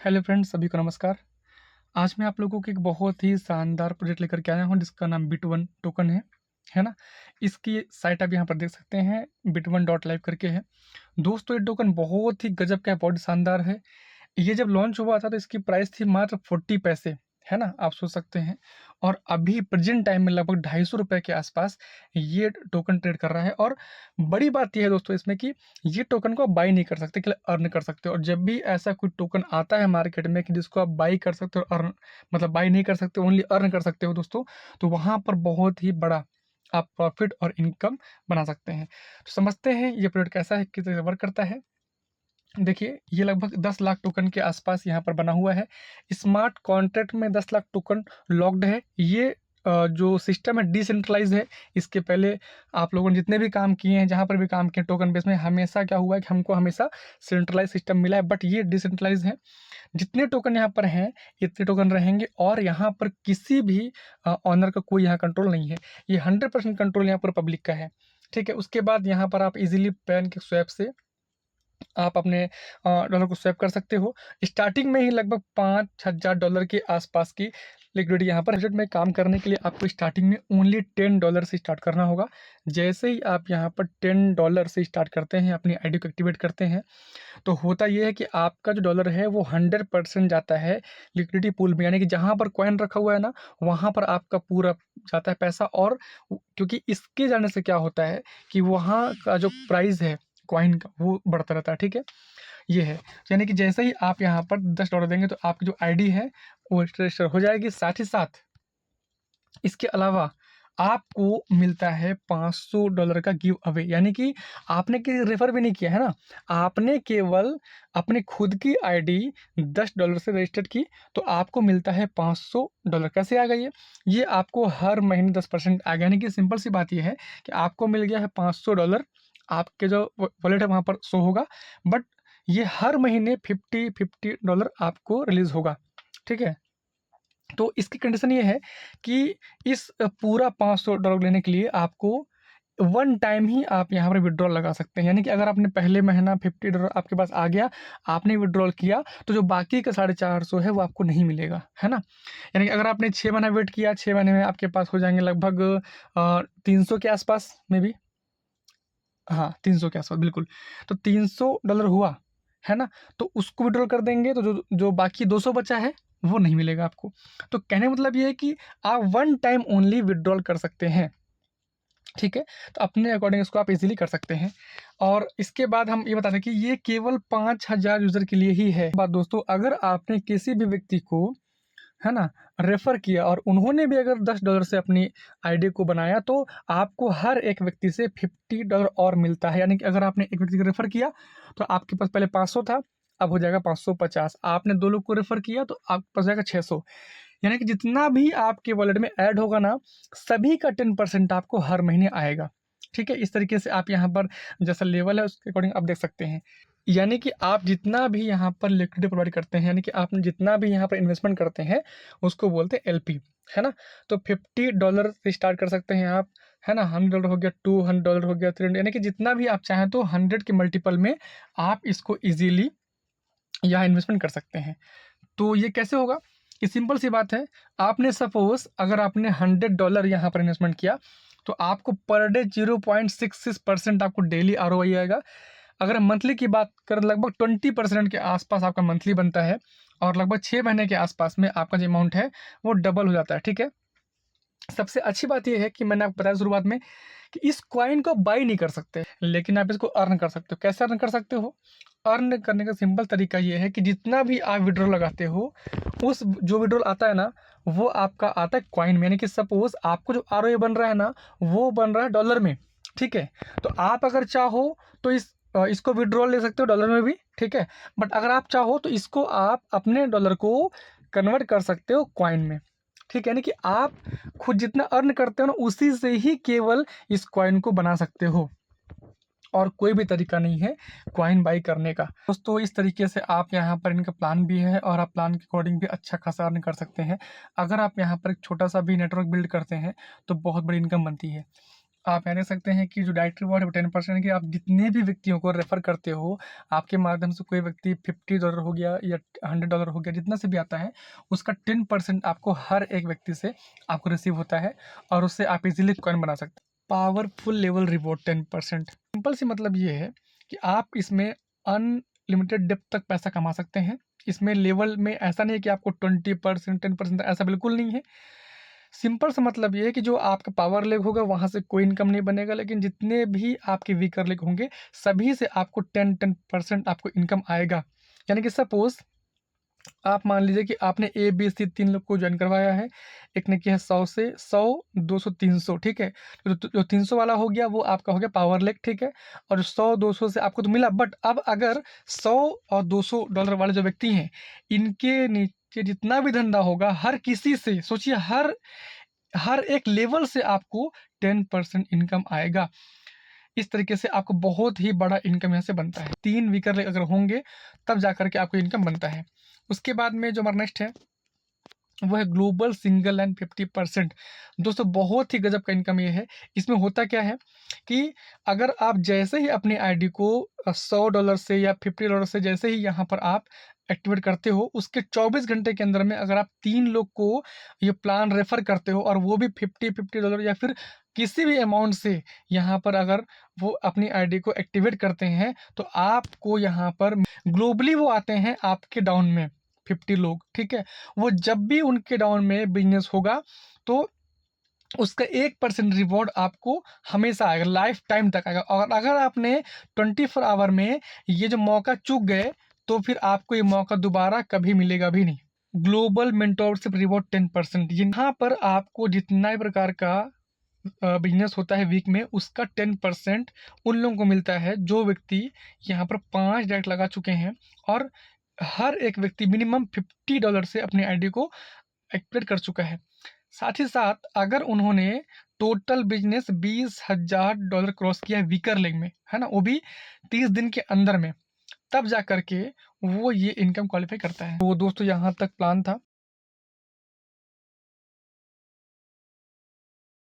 Hello friends, सभी को नमस्कार। आज मैं आप लोगों को एक बहुत ही शानदार प्रोजेक्ट लेकर के आया हूँ जिसका नाम बिट1 टोकन है ना। इसकी साइट आप यहाँ पर देख सकते हैं, bit1.live करके है। दोस्तों ये टोकन बहुत ही गजब का है, बहुत शानदार है। ये जब लॉन्च हुआ था तो इसकी प्राइस थी मात्र 40 पैसे, है ना, आप सोच सकते हैं। और अभी प्रेजेंट टाइम में लगभग 250 रुपये के आसपास ये टोकन ट्रेड कर रहा है। और बड़ी बात यह है दोस्तों इसमें कि ये टोकन को आप बाई नहीं कर सकते, केवल अर्न कर सकते हो। और जब भी ऐसा कोई टोकन आता है मार्केट में कि जिसको आप बाई कर सकते हो, अर्न मतलब बाई नहीं कर सकते, ओनली अर्न कर सकते हो दोस्तों, तो वहाँ पर बहुत ही बड़ा आप प्रॉफिट और इनकम बना सकते हैं। तो समझते हैं ये प्रोडक्ट कैसा है, किस तरह से वर्क करता है। देखिए, ये लगभग 10 लाख टोकन के आसपास यहाँ पर बना हुआ है। स्मार्ट कॉन्ट्रैक्ट में 10 लाख टोकन लॉक्ड है। ये जो सिस्टम है डिसेंट्रलाइज है। इसके पहले आप लोगों ने जितने भी काम किए हैं, जहाँ पर भी काम किए टोकन बेस में, हमेशा क्या हुआ है कि हमको हमेशा सेंट्रलाइज सिस्टम मिला है, बट ये डिसेंट्रलाइज है। जितने टोकन यहाँ पर हैं इतने टोकन रहेंगे और यहाँ पर किसी भी ऑनर का कोई यहाँ कंट्रोल नहीं है। ये 100% कंट्रोल यहाँ पर पब्लिक का है। ठीक है, उसके बाद यहाँ पर आप इजीली पैन के स्वैप से आप अपने डॉलर को स्वैप कर सकते हो। स्टार्टिंग में ही लगभग $5,000 के आसपास की लिक्विडिटी यहाँ पर। बजट में काम करने के लिए आपको स्टार्टिंग में ओनली $10 से स्टार्ट करना होगा। जैसे ही आप यहाँ पर $10 से स्टार्ट करते हैं, अपनी आईडी को एक्टिवेट करते हैं, तो होता ये है कि आपका जो डॉलर है वो 100% जाता है लिक्विडिटी पूल में। यानी कि जहाँ पर कॉइन रखा हुआ है ना, वहाँ पर आपका पूरा जाता है पैसा। और क्योंकि इसके जाने से क्या होता है कि वहाँ का जो प्राइस है कॉइन का वो बढ़ता रहता है। ठीक है, ये है। यानी कि जैसे ही आप यहाँ पर $10 देंगे तो आपकी जो आईडी है वो रजिस्टर हो जाएगी। साथ ही साथ इसके अलावा आपको मिलता है $500 का गिव अवे। यानी कि आपने किसी रेफर भी नहीं किया है ना, आपने केवल अपनी खुद की आईडी $10 से रजिस्टर्ड की, तो आपको मिलता है $500। कैसे आ गई है ये आपको हर महीने 10% आ गया। यानी कि सिंपल सी बात यह है कि आपको मिल गया है $500। आपके जो वॉलेट है वहाँ पर शो होगा, बट ये हर महीने $50 आपको रिलीज होगा। ठीक है, तो इसकी कंडीशन ये है कि इस पूरा $500 लेने के लिए आपको वन टाइम ही आप यहाँ पर विड्रॉल लगा सकते हैं। यानी कि अगर आपने पहले महीना $50 आपके पास आ गया, आपने विड्रॉल किया, तो जो बाकी का 450 है वो आपको नहीं मिलेगा, है ना। यानी कि अगर आपने 6 महीना वेट किया, 6 महीने में आपके पास हो जाएंगे लगभग 300 के आसपास में भी, हाँ 300 के आसपास बिल्कुल। तो $300 हुआ, है ना, तो उसको विड्रॉल कर देंगे, तो जो जो बाकी 200 बचा है वो नहीं मिलेगा आपको। तो कहने का मतलब ये है कि आप वन टाइम ओनली विड्रॉल कर सकते हैं। ठीक है, तो अपने अकॉर्डिंग इसको आप इजीली कर सकते हैं। और इसके बाद हम ये बता दें कि ये केवल 5000 यूज़र के लिए ही है। बात दोस्तों, अगर आपने किसी भी व्यक्ति को, है ना, रेफ़र किया और उन्होंने भी अगर $10 से अपनी आईडी को बनाया, तो आपको हर एक व्यक्ति से $50 और मिलता है। यानी कि अगर आपने एक व्यक्ति को रेफ़र किया तो आपके पास पहले 500 था, अब हो जाएगा 550। आपने 2 लोग को रेफ़र किया तो आपके पास जाएगा 600। यानी कि जितना भी आपके वॉलेट में ऐड होगा ना, सभी का 10% आपको हर महीने आएगा। ठीक है, इस तरीके से आप यहाँ पर जैसा लेवल है उसके अकॉर्डिंग आप देख सकते हैं। यानी कि आप जितना भी यहाँ पर लिक्विडिटी प्रोवाइड करते हैं, यानी कि आप जितना भी यहाँ पर इन्वेस्टमेंट करते हैं, उसको बोलते हैं एलपी, है ना। तो $50 से स्टार्ट कर सकते हैं आप, है ना। $100 हो गया, $200 हो गया, 300, यानी कि जितना भी आप चाहें तो 100 के मल्टीपल में आप इसको ईजिली यहाँ इन्वेस्टमेंट कर सकते हैं। तो ये कैसे होगा, ये सिंपल सी बात है। आपने सपोज अगर आपने $100 यहाँ पर इन्वेस्टमेंट किया, तो आपको पर डे 0.66% आपको डेली आरओआई आएगा। अगर मंथली की बात करें, लगभग 20% के आसपास आपका मंथली बनता है। और लगभग 6 महीने के आसपास में आपका जो अमाउंट है वो डबल हो जाता है। ठीक है, सबसे अच्छी बात यह है कि मैंने आपको बताया शुरुआत में कि इस कॉइन को बाई नहीं कर सकते, लेकिन आप इसको अर्न कर सकते हो। कैसे अर्न कर सकते हो? अर्न करने का सिंपल तरीका ये है कि जितना भी आप विड्रॉल लगाते हो, उस जो विड्रॉल आता है ना, वो आपका आता है कॉइन में। यानी कि सपोज आपको जो आरओए बन रहा है ना, वो बन रहा है डॉलर में। ठीक है, तो आप अगर चाहो तो इसको विड्रॉल ले सकते हो डॉलर में भी। ठीक है, बट अगर आप चाहो तो इसको आप अपने डॉलर को कन्वर्ट कर सकते हो कॉइन में। ठीक है, यानी कि आप खुद जितना अर्न करते हो ना, उसी से ही केवल इस कॉइन को बना सकते हो, और कोई भी तरीका नहीं है कॉइन बाई करने का। दोस्तों इस तरीके से आप यहाँ पर, इनका प्लान भी है और आप प्लान के अकॉर्डिंग भी अच्छा खासा अर्न कर सकते हैं। अगर आप यहाँ पर एक छोटा सा भी नेटवर्क बिल्ड करते हैं तो बहुत बड़ी इनकम बनती है। आप यहाँ देख सकते हैं कि जो डायरेक्ट रिवॉर्ड है वो 10% कि आप जितने भी व्यक्तियों को रेफर करते हो, आपके माध्यम से कोई व्यक्ति $50 हो गया या $100 हो गया, जितना से भी आता है उसका 10% आपको हर एक व्यक्ति से आपको रिसीव होता है और उससे आप इजीली कॉइन बना सकते हैं। पावरफुल लेवल रिवॉर्ड 10%, सिंपल सी मतलब ये है कि आप इसमें अनलिमिटेड डेप्थ तक पैसा कमा सकते हैं। इसमें लेवल में ऐसा नहीं है कि आपको 20% 10% ऐसा बिल्कुल नहीं है। सिंपल सा मतलब ये है कि जो आपका पावर लेग होगा वहाँ से कोई इनकम नहीं बनेगा, लेकिन जितने भी आपके वीकर लेग होंगे सभी से आपको 10% आपको इनकम आएगा। यानी कि सपोज आप मान लीजिए कि आपने ए बी सी 3 लोग को ज्वाइन करवाया है। एक ने किया है 100 से 100 200 300, ठीक है। जो 300 वाला हो गया वो आपका हो गया पावर लेग, ठीक है। और 100 200 से आपको तो मिला, बट अब अगर 100 और $200 वाले जो व्यक्ति हैं इनके नीचे जितना भी धंधा होगा, हर किसी से सोचिए, हर एक लेवल से आपको 10% इनकम आएगा। इस तरीके से आपको बहुत ही बड़ा इनकम यहाँ से बनता है। 3 वीकर लेग अगर होंगे तब जा करके आपको इनकम बनता है। उसके बाद में जो हमारा नेक्स्ट है वो है ग्लोबल सिंगल एंड 50%। दोस्तों बहुत ही गजब का इनकम ये है। इसमें होता क्या है कि अगर आप जैसे ही अपनी आईडी को $100 से या $50 से जैसे ही यहाँ पर आप एक्टिवेट करते हो, उसके 24 घंटे के अंदर में अगर आप 3 लोग को ये प्लान रेफर करते हो और वो भी $50 या फिर किसी भी अमाउंट से यहाँ पर अगर वो अपनी आईडी को एक्टिवेट करते हैं तो आपको यहाँ पर ग्लोबली वो आते हैं आपके डाउन में 50 लोग, ठीक है। वो जब भी उनके डाउन में बिजनेस होगा तो उसका 1% रिवॉर्ड आपको हमेशा आएगा, लाइफ टाइम तक आएगा। और अगर आपने 24 आवर में ये जो मौका चूक गए तो फिर आपको ये मौका दोबारा कभी मिलेगा भी नहीं। ग्लोबल मेंटोरशिप रिवॉर्ड 10%, यहाँ पर आपको जितना भी प्रकार का बिजनेस होता है वीक में उसका 10% उन लोगों को मिलता है जो व्यक्ति यहाँ पर 5 डायरेक्ट लगा चुके हैं और हर एक व्यक्ति मिनिमम $50 से अपनी आईडी को एक्टिवेट कर चुका है। साथ ही साथ अगर उन्होंने टोटल बिजनेस $20,000 क्रॉस किया है वीकर लेग में, है ना, वो भी 30 दिन के अंदर में, तब जा करके वो ये इनकम क्वालिफाई करता है। तो दोस्तों यहाँ तक प्लान था।